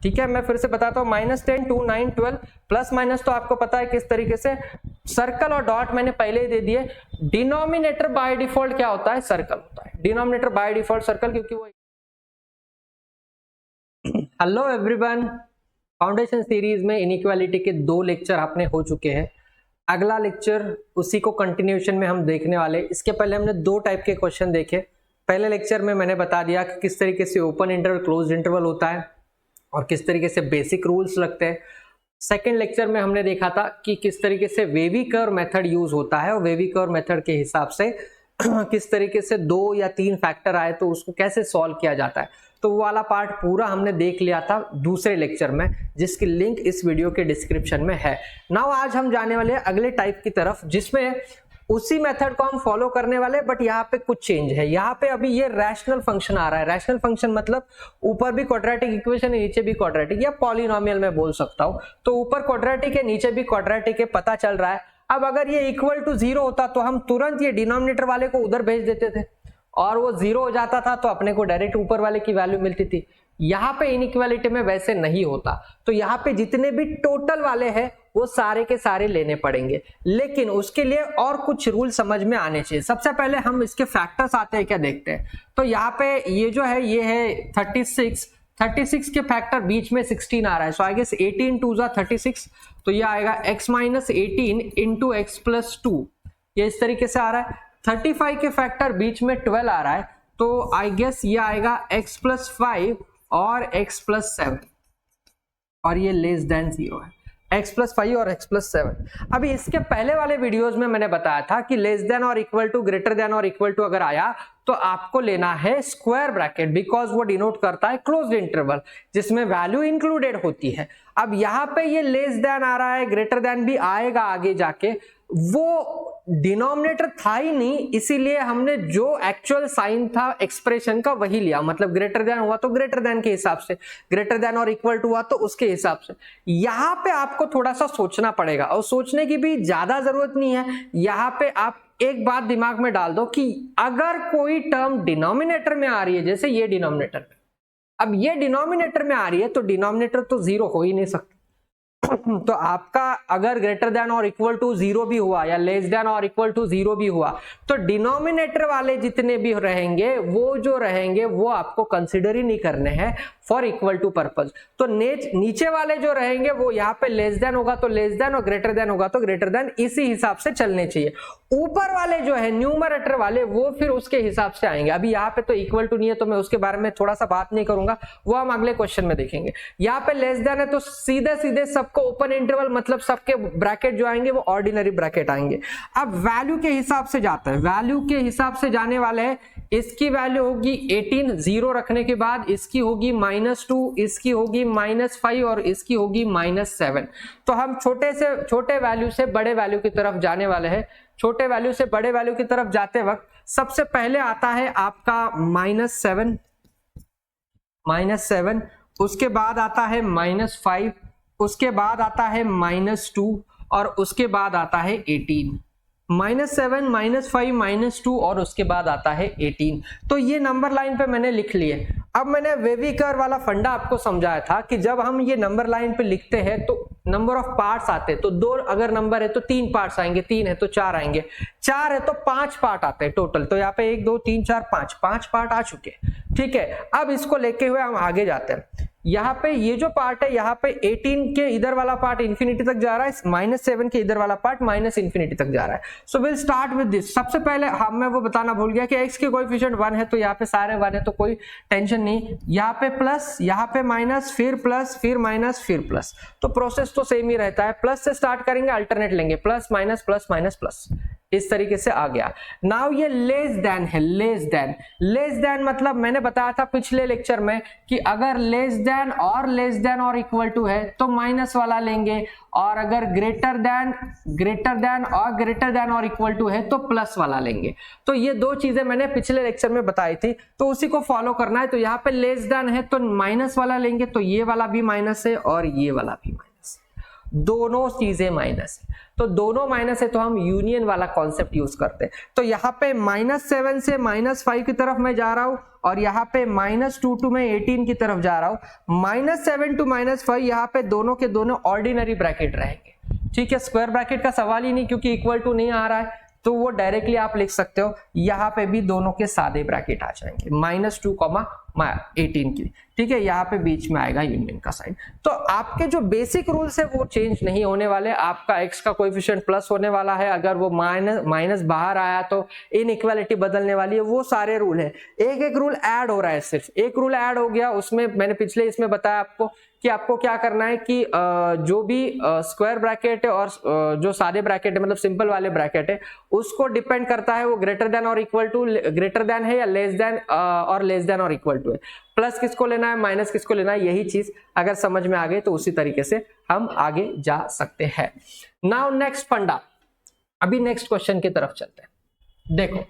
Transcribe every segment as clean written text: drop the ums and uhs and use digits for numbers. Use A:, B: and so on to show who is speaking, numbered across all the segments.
A: ठीक है, मैं फिर से बताता हूँ, -10, 2, 9, 12, प्लस माइनस तो आपको पता है किस तरीके से, सर्कल और डॉट मैंने पहले ही दे दिए। डिनोमिनेटर बाय डिफॉल्ट क्या होता है, सर्कल होता है, डिनोमिनेटर बाय डिफॉल्ट सर्कल, क्योंकि वो हेलो एवरीवन, फाउंडेशन सीरीज में इनइक्वालिटी के 2 लेक्चर आपने हो चुके हैं। अगला लेक्चर उसी को कंटिन्यूएशन में हम देखने वाले। इसके पहले हमने 2 टाइप के क्वेश्चन देखे। पहले लेक्चर में मैंने बता दिया कि किस तरीके से ओपन इंटरवल क्लोज्ड इंटरवल होता है और किस तरीके से बेसिक रूल्स लगते हैं। सेकेंड लेक्चर में हमने देखा था कि किस तरीके से वेवी कर्व मेथड यूज होता है और वेवी कर्व मेथड के हिसाब से किस तरीके से 2 या 3 फैक्टर आए तो उसको कैसे सॉल्व किया जाता है। तो वो वाला पार्ट पूरा हमने देख लिया था दूसरे लेक्चर में, जिसकी लिंक इस वीडियो के डिस्क्रिप्शन में है। नाउ आज हम जाने वाले हैं अगले टाइप की तरफ, जिसमें उसी मेथड को हम फॉलो करने वाले, बट यहाँ पे कुछ चेंज है। यहाँ पे अभी ये रैशनल फंक्शन आ रहा है। रैशनल फंक्शन मतलब ऊपर भी क्वाड्रेटिक इक्वेशन है, नीचे भी क्वाड्रेटिक, या पॉलिनोमियल में बोल सकता हूँ। तो ऊपर क्वाड्रेटिक है, नीचे भी क्वाड्रेटिक है, पता चल रहा है। अब अगर ये इक्वल टू 0 होता तो हम तुरंत ये डिनोमिनेटर वाले को उधर भेज देते थे और वो 0 हो जाता था तो अपने को डायरेक्ट ऊपर वाले की वैल्यू मिलती थी। यहाँ पे इनइक्वालिटी में वैसे नहीं होता। तो यहाँ पे जितने भी टोटल वाले हैं वो सारे के सारे लेने पड़ेंगे, लेकिन उसके लिए और कुछ रूल समझ में आने चाहिए। सबसे पहले हम इसके फैक्टर्स आते हैं क्या देखते हैं। तो यहाँ पे ये जो है ये है 36 के फैक्टर बीच में 16 आ रहा है। सो आई गेस 18 2 36, तो ये आएगा x - 18 इंटू x + 2, ये इस तरीके से आ रहा है। 35 के फैक्टर बीच में 12 आ रहा है, तो आई गेस ये आएगा x + 5 और x + 7, और ये लेस देन 0 है, x + 5 और x + 7। अभी इसके पहले वाले वीडियोस में मैंने बताया था कि लेस देन और इक्वल टू, ग्रेटर देन और इक्वल टू अगर आया तो आपको लेना है स्क्वायर ब्रैकेट, बिकॉज वो डिनोट करता है क्लोज्ड इंटरवल जिसमें वैल्यू इंक्लूडेड होती है। अब यहाँ पे ये लेस देन आ रहा है, ग्रेटर देन भी आएगा आगे जाके, वो डिनोमिनेटर था ही नहीं, इसीलिए हमने जो एक्चुअल साइन था एक्सप्रेशन का वही लिया। मतलब ग्रेटर देन हुआ तो ग्रेटर देन के हिसाब से, ग्रेटर देन और इक्वल टू हुआ तो उसके हिसाब से। यहाँ पे आपको थोड़ा सा सोचना पड़ेगा, और सोचने की भी ज्यादा जरूरत नहीं है। यहाँ पे आप एक बात दिमाग में डाल दो कि अगर कोई टर्म डिनोमिनेटर में आ रही है, जैसे ये डिनोमिनेटर में, अब ये डिनोमिनेटर में आ रही है तो डिनोमिनेटर तो 0 हो ही नहीं सकता। तो आपका अगर ग्रेटर देन और इक्वल टू 0 भी हुआ या लेस देन और इक्वल टू 0 भी हुआ, तो डिनोमिनेटर वाले जितने भी रहेंगे वो जो रहेंगे वो आपको कंसीडर ही नहीं करने हैं फॉर इक्वल टू पर्पज। तो नीचे वाले जो रहेंगे वो यहाँ पे लेस देन होगा तो लेस देन, और ग्रेटर देन होगा तो ग्रेटर देन, इसी हिसाब से चलने चाहिए। ऊपर वाले जो है न्यूमरेटर वाले वो फिर उसके हिसाब से आएंगे। अभी यहाँ पे तो इक्वल टू नहीं है तो मैं उसके बारे में थोड़ा सा बात नहीं करूंगा, वो हम अगले क्वेश्चन में देखेंगे। यहाँ पे लेस देन है तो सीधे सीधे सबको ओपन इंटरवल, मतलब सबके ब्रैकेट जो आएंगे वो ऑर्डिनरी ब्रैकेट आएंगे। अब वैल्यू के हिसाब से जाता है, वैल्यू के हिसाब से जाने वाले हैं। इसकी वैल्यू होगी 18, 0 रखने के बाद इसकी होगी -2, इसकी होगी -5 और इसकी होगी -7। तो हम छोटे से छोटे वैल्यू से बड़े वैल्यू की तरफ जाने वाले हैं। छोटे वैल्यू से बड़े वैल्यू की तरफ जाते वक्त सबसे पहले आता है आपका -7, उसके बाद आता है -5, उसके बाद आता है -2 और उसके बाद आता है 18। -7, -5, -2 और उसके बाद आता है 18। तो ये नंबर लाइन पे मैंने लिख लिए। अब मैंने वेवी कर्व वाला फंडा आपको समझाया था कि जब हम ये नंबर लाइन पे लिखते हैं तो नंबर ऑफ पार्ट्स आते हैं। तो 2 अगर नंबर है तो 3 पार्ट्स आएंगे, 3 है तो 4 आएंगे, 4 है तो 5 पार्ट आते हैं टोटल। तो यहाँ पे 1 2 3 4 5 पार्ट आ चुके हैं। ठीक है, अब इसको लेके हुए हम आगे जाते हैं। यहाँ पे ये जो पार्ट है, यहाँ पे 18 के इधर वाला पार्ट इंफिनिटी तक जा रहा है, -7 के इधर वाला पार्ट -इंफिनिटी तक जा रहा है। So will start with this. सबसे पहले मैं वो बताना भूल गया कि x के कोएफिशिएंट 1 है तो यहाँ पे सारे 1 है तो कोई टेंशन नहीं। यहाँ पे प्लस, यहाँ पे माइनस, फिर प्लस, फिर माइनस, फिर प्लस। तो प्रोसेस तो सेम ही रहता है। प्लस से स्टार्ट करेंगे, अल्टरनेट लेंगे, plus minus plus minus plus, इस तरीके से आ गया। नाउ ये लेस देन है। लेस देन मतलब मैंने बताया था पिछले लेक्चर में कि अगर लेस देन और इक्वल टू है तो माइनस वाला लेंगे, और अगर ग्रेटर देन और इक्वल टू है तो प्लस वाला लेंगे। तो ये 2 चीजें मैंने पिछले लेक्चर में बताई थी, तो उसी को फॉलो करना है। तो यहाँ पे लेस देन है तो माइनस वाला लेंगे, तो ये वाला भी माइनस है और ये वाला भी माइनस। दोनों चीजें माइनस है, तो दोनों माइनस है तो हम यूनियन वाला कॉन्सेप्ट यूज करते हैं। तो यहाँ पे -7 से -5 की तरफ मैं जा रहा हूं और यहाँ पे -2 टू मैं 18 की तरफ जा रहा हूं। -7 टू -5 यहाँ पे दोनों के दोनों ऑर्डिनरी ब्रैकेट रहेंगे, ठीक है। स्क्वायर ब्रैकेट का सवाल ही नहीं, क्योंकि इक्वल टू नहीं आ रहा है, तो वो डायरेक्टली आप लिख सकते हो। यहाँ पे भी दोनों के सादे ब्रैकेट आ जाएंगे, -2, 18 की, ठीक है। यहाँ पे बीच में आएगा यूनियन का साइन। तो आपके जो बेसिक रूल्स है वो चेंज नहीं होने वाले। आपका x का कोएफिशिएंट प्लस होने वाला है, अगर वो माइनस बाहर आया तो इनइक्वालिटी बदलने वाली है, वो सारे रूल है। एक एक रूल ऐड हो रहा है, सिर्फ एक रूल ऐड हो गया, उसमें मैंने पिछले इसमें बताया आपको कि आपको क्या करना है कि जो भी स्क्वायर ब्रैकेट है और जो सादे ब्रैकेट है, मतलब सिंपल वाले ब्रैकेट है, उसको डिपेंड करता है वो ग्रेटर देन और इक्वल टू, ग्रेटर देन है या लेस देन और लेस देन और इक्वल टू है। प्लस किसको लेना है, माइनस किसको लेना है, यही चीज अगर समझ में आ गई तो उसी तरीके से हम आगे जा सकते हैं। नाउ नेक्स्ट फंडा, अभी नेक्स्ट क्वेश्चन की तरफ चलते हैं। देखो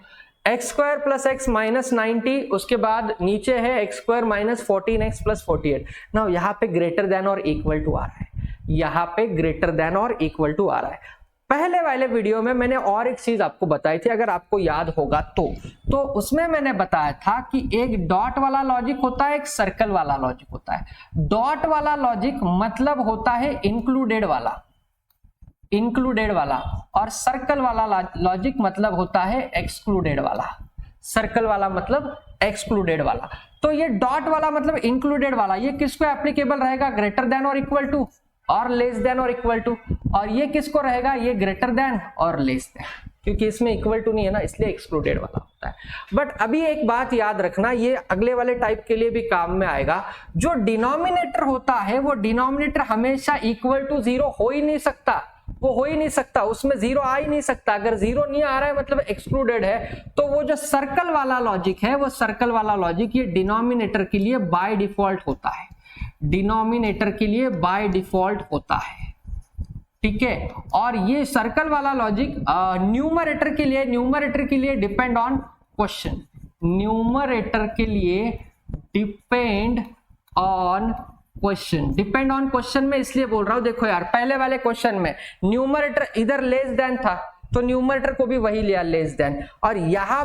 A: x² + x -90, उसके बाद नीचे है x² - 14x + 48। नाउ यहाँ पे ग्रेटर देन और इक्वल टू आ रहा है, यहाँ पे ग्रेटर देन और इक्वल टू आ रहा है। पहले वाले वीडियो में मैंने और एक चीज आपको बताई थी, अगर आपको याद होगा तो उसमें मैंने बताया था कि एक डॉट वाला लॉजिक होता है, एक सर्कल वाला लॉजिक होता है। डॉट वाला लॉजिक मतलब होता है इंक्लूडेड वाला, और सर्कल वाला लॉजिक मतलब होता है एक्सक्लूडेड वाला। सर्कल वाला मतलब एक्सक्लूडेड वाला। तो ये डॉट वाला मतलब इंक्लूडेड वाला, ये किसको एप्लीकेबल रहेगा, ग्रेटर देन और इक्वल टू और लेस देन और इक्वल टू। और ये किसको रहेगा, ये ग्रेटर देन और लेस देन, क्योंकि इसमें इक्वल टू नहीं है ना, इसलिए एक्सक्लूडेड वाला होता है। बट अभी एक बात याद रखना, ये अगले वाले टाइप के लिए भी काम में आएगा। जो डिनोमिनेटर होता है वो डिनोमिनेटर हमेशा इक्वल टू 0 हो ही नहीं सकता, वो हो ही नहीं सकता, उसमें 0 आ ही नहीं सकता। अगर 0 नहीं आ रहा है मतलब एक्सक्लूडेड है। तो वो जो सर्कल वाला लॉजिक है, वो सर्कल वाला लॉजिक ये डिनोमिनेटर के लिए बाय डिफॉल्ट होता है, डिनोमिनेटर के लिए बाय डिफॉल्ट होता है, ठीक है। और ये सर्कल वाला लॉजिक न्यूमरेटर के लिए डिपेंड ऑन क्वेश्चन, न्यूमरेटर के लिए डिपेंड ऑन क्वेश्चन में इसलिए बोल रहा हूं। देखो यार, पहले वाले क्वेश्चन में न्यूमरेटर इधर लेस देन था तो न्यूमरेटर को भी वही लिया लेस देन, और यहाँ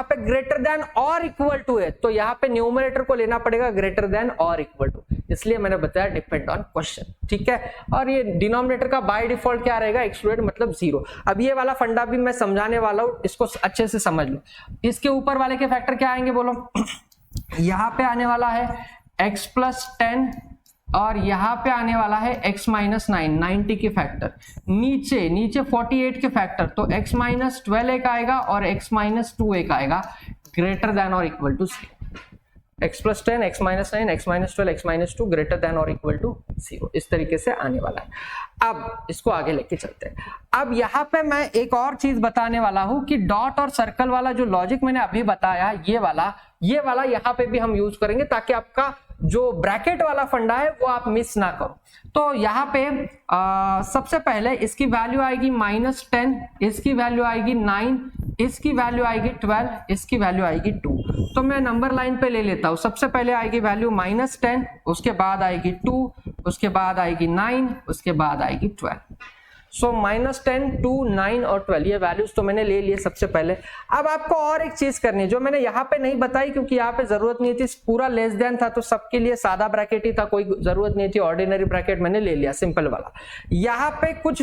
A: पे ग्रेटर देन और इक्वल टू है तो यहाँ पे न्यूमरेटर को लेना पड़ेगा ग्रेटर देन और इक्वल टू, इसलिए मैंने बताया डिपेंड ऑन क्वेश्चन, ठीक है। और ये डिनोमिनेटर का बाय डिफॉल्ट क्या रहेगा, एक्सक्लूडेड मतलब 0। अब ये वाला फंडा भी मैं समझाने वाला हूं, इसको अच्छे से समझ लो। इसके ऊपर वाले के फैक्टर क्या आएंगे बोलो, यहाँ पे आने वाला है x + 10 और यहाँ पे आने वाला है x - 9, 90 के फैक्टर। नीचे 48 के फैक्टर, तो x - 12 एक आएगा और x - 2 एक आएगा, ग्रेटर देन और equal to 0। x + 10, x - 9, x - 12, x - 2 greater than और इक्वल टू 0, इस तरीके से आने वाला है। अब इसको आगे लेके चलते हैं। अब यहाँ पे मैं एक और चीज बताने वाला हूं कि डॉट और सर्कल वाला जो लॉजिक मैंने अभी बताया, ये वाला यहाँ पे भी हम यूज करेंगे, ताकि आपका जो ब्रैकेट वाला फंडा है वो आप मिस ना करो। तो यहाँ पे सबसे पहले इसकी वैल्यू आएगी -10, इसकी वैल्यू आएगी 9, इसकी वैल्यू आएगी 12, इसकी वैल्यू आएगी 2। तो मैं नंबर लाइन पे ले लेता हूं। सबसे पहले आएगी वैल्यू -10, उसके बाद आएगी 2, उसके बाद आएगी 9, उसके बाद आएगी 12। सो -10, 2, 9 और 12 ये वैल्यूज तो मैंने ले लिए सबसे पहले। अब आपको और एक चीज करनी है जो मैंने यहाँ पे नहीं बताई, क्योंकि यहाँ पे जरूरत नहीं थी, पूरा लेस देन था तो सबके लिए सादा ब्रैकेट ही था, कोई जरूरत नहीं थी ऑर्डिनरी ब्रैकेट, मैंने ले लिया सिंपल वाला। यहाँ पे कुछ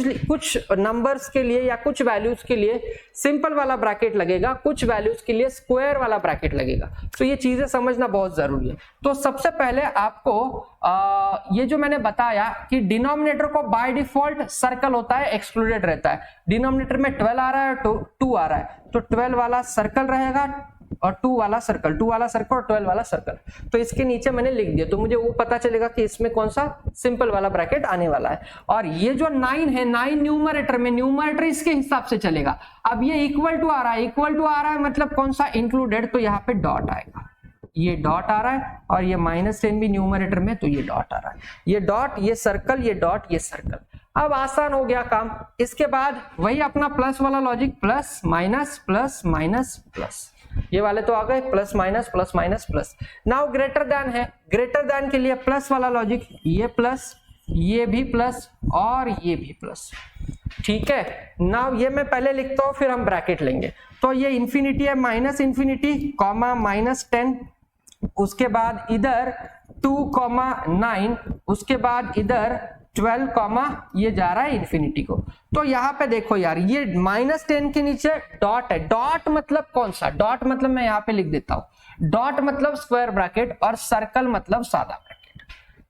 A: नंबर्स के लिए या कुछ वैल्यूज के लिए सिंपल वाला ब्रैकेट लगेगा, कुछ वैल्यूज के लिए स्क्वायर वाला ब्रैकेट लगेगा। तो ये चीजें समझना बहुत जरूरी है। तो सबसे पहले आपको ये जो मैंने बताया कि डिनोमिनेटर को बाय डिफॉल्ट सर्कल होता है, एक्सक्लूडेड रहता है। डिनोमिनेटर में 12 आ रहा है, 2 आ रहा है, तो 12 वाला सर्कल रहेगा और 2 वाला सर्कल और 12 वाला सर्कल। तो इसके नीचे मैंने लिख दिया, तो मुझे वो पता चलेगा कि इसमें कौन सा सिंपल वाला ब्रैकेट आने वाला है। और ये जो 9 है, 9 न्यूमरेटर इसके हिसाब से चलेगा। अब ये इक्वल टू आ रहा है, मतलब कौन सा इंक्लूडेड, तो यहाँ पे डॉट आएगा, ये डॉट आ रहा है, और ये -10 भी न्यूमरेटर में, तो ये डॉट आ रहा है, ये डॉट, ये सर्कल, ये डॉट, ये सर्कल। अब आसान हो गया काम। इसके बाद वही अपना प्लस वाला logic, plus minus plus minus plus, ये वाले तो आ गए, plus minus plus minus plus. Now greater than है, ग्रेटर देन के लिए प्लस वाला लॉजिक, ये प्लस ये भी प्लस और ये भी प्लस, ठीक है। नाउ ये मैं पहले लिखता हूं, फिर हम ब्रैकेट लेंगे। तो ये इंफिनिटी है, माइनस इंफिनिटी कॉमा -10, उसके बाद इधर 2,9, उसके बाद इधर 12 कॉमा ये जा रहा है इंफिनिटी को। तो यहाँ पे देखो यार, ये -10 के नीचे डॉट है। डॉट मतलब कौन सा? डॉट मतलब मैं यहाँ पे लिख देता हूं, डॉट मतलब स्क्वायर ब्रैकेट और सर्कल मतलब सादा ब्रैकेट,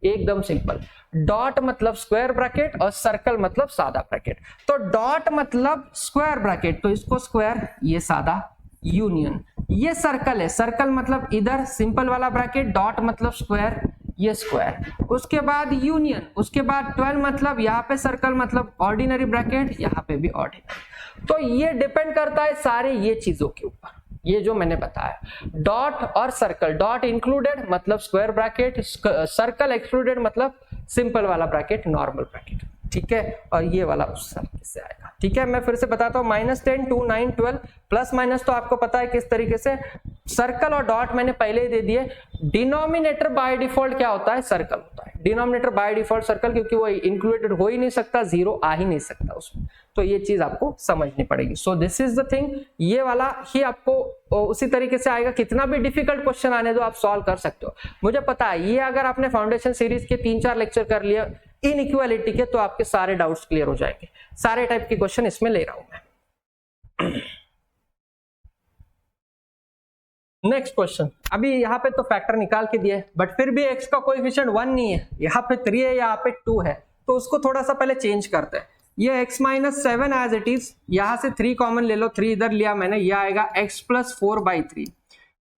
A: एकदम सिंपल। डॉट मतलब स्क्वायर ब्रैकेट और सर्कल मतलब सादा ब्रैकेट। तो डॉट मतलब स्क्वायर ब्रैकेट, तो इसको स्क्वायर, ये सादा, यूनियन। ये सर्कल है, सर्कल मतलब इधर सिंपल वाला ब्रैकेट, डॉट मतलब स्क्वायर, ये स्क्वायर। उसके बाद यूनियन, उसके बाद 12 मतलब यहाँ पे सर्कल मतलब ऑर्डिनरी ब्रैकेट, यहाँ पे भी ऑर्डिनरी। तो ये डिपेंड करता है सारे ये चीजों के ऊपर, ये जो मैंने बताया। डॉट और सर्कल, डॉट इंक्लूडेड मतलब स्क्वायर ब्रैकेट, सर्कल एक्सक्लूडेड मतलब सिंपल वाला ब्रैकेट, नॉर्मल ब्रैकेट, ठीक है। और ये वाला उस तरीके से आएगा, ठीक है। मैं फिर से बताता हूँ, -10, 2, 9, 12, प्लस माइनस तो आपको पता है किस तरीके से। सर्कल और डॉट मैंने पहले ही दे दिए। डिनोमिनेटर बाय डिफॉल्ट क्या होता है? सर्कल होता है। डिनोमिनेटर बाय डिफॉल्ट सर्कल, क्योंकि वो इंक्लूडेड हो ही नहीं सकता, जीरो आ ही नहीं सकता उसमें। तो ये चीज आपको समझनी पड़ेगी। So this is the thing, ये वाला ही आपको उसी तरीके से आएगा। कितना भी डिफिकल्ट क्वेश्चन आने दो, आप सॉल्व कर सकते हो। मुझे पता है ये अगर आपने फाउंडेशन सीरीज के 3-4 लेक्चर कर लिया इनइक्वालिटी के, तो आपके सारे डाउट्स क्लियर हो जाएंगे। सारे टाइप के क्वेश्चन इसमें ले रहा हूं मैं। नेक्स्ट क्वेश्चन, अभी यहाँ पे तो फैक्टर निकाल के दिए, बट फिर भी x का कोएफिशिएंट 1 नहीं है, यहाँ पे 3 है, यहाँ पे 2 है। तो उसको थोड़ा सा पहले चेंज करते हैं। ये x - 7 एज इट इज, यहाँ से 3 कॉमन ले लो, 3 इधर लिया मैंने, यह आएगा x + 4/3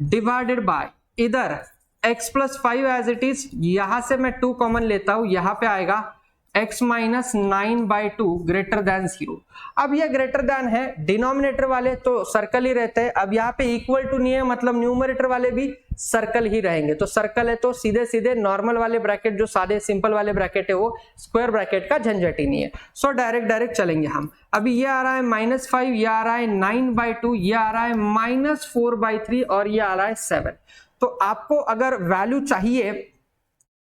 A: डिवाइडेड बाय इधर x + 5 एज इट इज, यहां से मैं 2 कॉमन लेता हूं, यहां पे आएगा x - 9/2 ग्रेटर देन 0। अब ये ग्रेटर देन है, डिनोमिनेटर वाले तो सर्कल ही रहते हैं। अब यहाँ पे इक्वल टू नहीं है, मतलब न्यूमरेटर वाले भी सर्कल ही रहेंगे। तो सर्कल है तो सीधे सीधे नॉर्मल वाले ब्रैकेट, जो सादे सिंपल वाले ब्रैकेट है, वो स्क्वायर ब्रैकेट का झंझट ही नहीं है। सो डायरेक्ट चलेंगे हम। अभी ये आ रहा है -5, ये आ रहा है 9/2, ये आ रहा है -4/3 और ये आ रहा है 7। तो आपको अगर वैल्यू चाहिए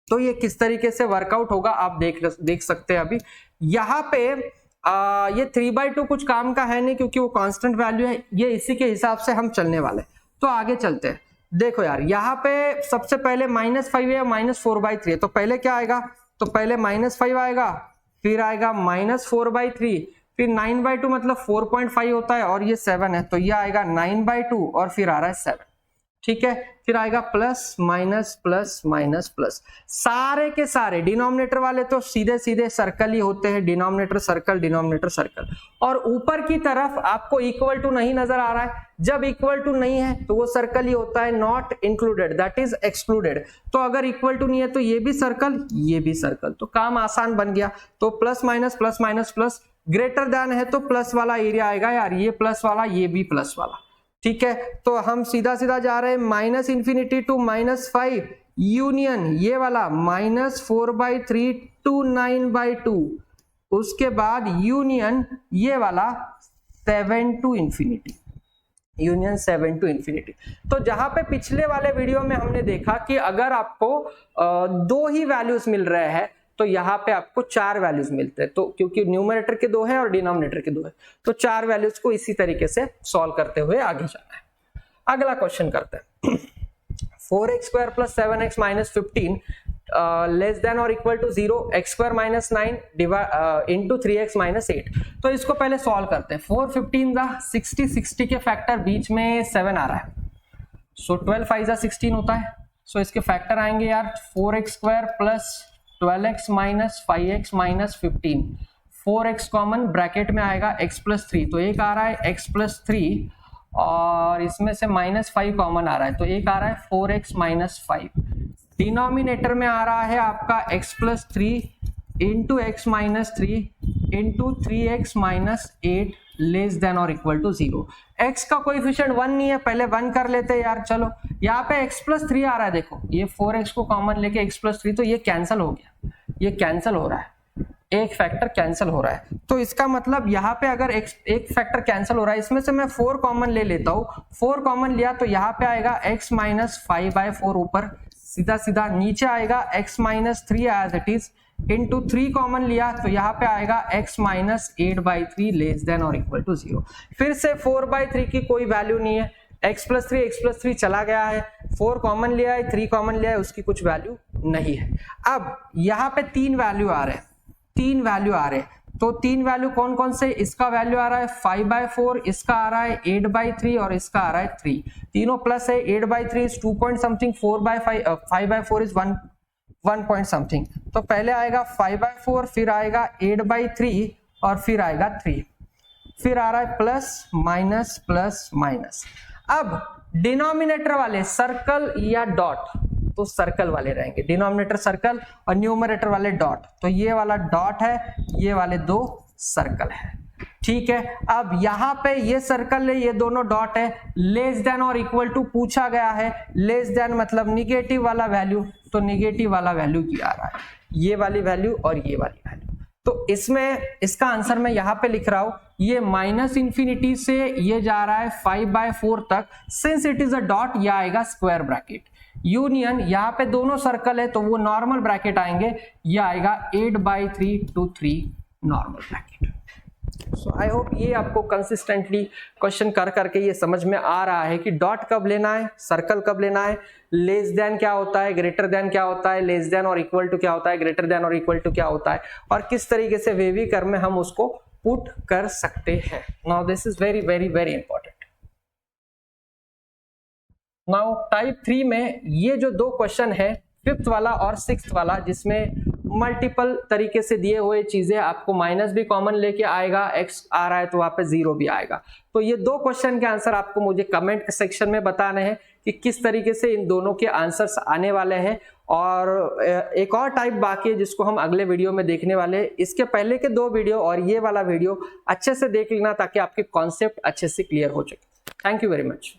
A: तो ये किस तरीके से वर्कआउट होगा आप देख सकते हैं। अभी यहाँ पे ये 3/2 कुछ काम का है नहीं, क्योंकि वो कांस्टेंट वैल्यू है। ये इसी के हिसाब से हम चलने वाले। तो आगे चलते हैं। देखो यार, यहाँ पे सबसे पहले -5 है, -4/3 है। तो पहले क्या आएगा? तो पहले -5 आएगा, फिर आएगा -4/3, फिर 9/2 मतलब 4.5 होता है, और ये 7 है, तो ये आएगा 9/2 और फिर आ रहा है 7, ठीक है। फिर आएगा plus minus plus minus plus. सारे के सारे डिनोमिनेटर वाले तो सीधे सीधे सर्कल ही होते हैं, डिनोमिनेटर सर्कल, डिनोमिनेटर सर्कल। और ऊपर की तरफ आपको इक्वल टू नहीं नजर आ रहा है। जब इक्वल टू नहीं है तो वो सर्कल ही होता है, not included, that is excluded. तो अगर इक्वल टू नहीं है तो ये भी सर्कल, ये भी सर्कल, तो काम आसान बन गया। तो plus minus plus, greater than है तो प्लस वाला एरिया आएगा यार, ये प्लस वाला, ये भी प्लस वाला, ठीक है। तो हम सीधा सीधा जा रहे हैं -∞ टू -5 यूनियन, ये वाला -4/3 टू 9/2, उसके बाद यूनियन ये वाला 7 to infinity, union 7 to infinity. तो जहां पे पिछले वाले वीडियो में हमने देखा कि अगर आपको 2 ही वैल्यूज मिल रहे हैं तो यहाँ पे आपको 4 वैल्यूज मिलते हैं। तो क्योंकि न्यूमरेटर के 2 हैं और डिनोमिनेटर के 2 हैं, तो 4 वैल्यूज को इसी तरीके से सॉल्व करते हुए आगे जाना है। अगला क्वेश्चन करते हैं। 4x² + 7x - 15 लेस देन और equal to 0, x² - 9 into 3x - 8। तो इसको पहले सॉल्व करते हैं। 4 15 60 के फैक्टर बीच में 7 आ रहा है, सो 12 5 16 होता है। सो इसके फैक्टर आएंगे यार 4x² + 12x - 5x - 15, 4x common bracket में आएगा x + 3, तो एक आ रहा है x + 3 और इसमें से -5 कॉमन आ रहा है, तो एक आ रहा है 4x - 5। डिनोमिनेटर में आ रहा है आपका x + 3 into x - 3 into 3x - 8 less than और इक्वल टू 0। x का कोएफिशिएंट 1 नहीं है, पहले 1 कर लेते हैं यार। चलो यहाँ पे x + 3 आ रहा है, देखो ये 4x को कॉमन लेके x + 3, तो ये कैंसिल हो गया, ये कैंसिल हो रहा है, एक फैक्टर कैंसिल हो रहा है। तो इसका मतलब यहाँ पे अगर एक फैक्टर कैंसिल हो रहा है, इसमें से मैं 4 कॉमन ले लेता हूँ। 4 कॉमन लिया तो यहाँ पे आएगा x - 5/4 ऊपर सीधा सीधा नीचे आएगा x minus 3 as it is, into 3 common लिया तो यहाँ पे आएगा x माइनस 8/3 लेस देन और इक्वल टू 0। फिर से 4/3 की कोई वैल्यू नहीं है, x प्लस 3 चला गया है, 4 कॉमन लिया है, 3 कॉमन लिया है, उसकी कुछ वैल्यू नहीं है। अब यहाँ पे 3 वैल्यू आ रहे हैं, 3 वैल्यू आ रहे हैं, तो 3 वैल्यू कौन कौन से, इसका वैल्यू आ रहा है 5/4, इसका आ रहा है 8/3 और इसका आ रहा है 3, तीनों प्लस है। 8/3 is 2 point something, 5/4 is 1 point something. तो पहले आएगा 5/4, फिर आएगा 8/3 और फिर आएगा 3, फिर आ रहा है प्लस माइनस प्लस माइनस। अब डिनोमिनेटर वाले सर्कल या डॉट, तो सर्कल वाले रहेंगे, डिनोमिनेटर सर्कल और न्यूमरेटर वाले डॉट, तो ये वाला डॉट है, ये वाले 2 सर्कल है, ठीक है। अब यहाँ पे ये सर्कल है, ये दोनों डॉट है, लेस देन और इक्वल टू पूछा गया है, लेस देन मतलब निगेटिव वाला वैल्यू, तो निगेटिव वाला वैल्यू क्या आ रहा है, ये वाली वैल्यू और ये वाली वैल्यू। तो इसमें इसका आंसर मैं यहाँ पे लिख रहा हूं, ये माइनस इंफिनिटी से ये जा रहा है 5/4 तक, since it is a dot ये आएगा स्क्वायर ब्रैकेट, यूनियन यहाँ पे दोनों सर्कल है तो वो नॉर्मल ब्रैकेट आएंगे, ये आएगा 8/3 to 3 normal bracket. So I hope ये आपको कंसिस्टेंटली क्वेश्चन कर करके ये समझ में आ रहा है कि डॉट कब लेना है, सर्कल कब लेना है, लेस देन क्या होता है, ग्रेटर देन क्या होता है, लेस देन और इक्वल टू क्या होता है, ग्रेटर देन और इक्वल टू क्या होता है, और किस तरीके से वेवी कर्व में हम उसको पुट कर सकते हैं। Now this is very very very important. Now type 3 में ये जो 2 क्वेश्चन है, 5th वाला और 6th वाला, जिसमें मल्टीपल तरीके से दिए हुए चीजें, आपको माइनस भी कॉमन लेके आएगा, x आ रहा है तो वहां पे 0 भी आएगा। तो ये 2 क्वेश्चन के आंसर आपको मुझे कमेंट सेक्शन में बताने हैं कि किस तरीके से इन दोनों के आंसर्स आने वाले हैं। और एक और टाइप बाकी है जिसको हम अगले वीडियो में देखने वाले हैं। इसके पहले के 2 वीडियो और ये वाला वीडियो अच्छे से देख लेना ताकि आपके कॉन्सेप्ट अच्छे से क्लियर हो सके। Thank you very much.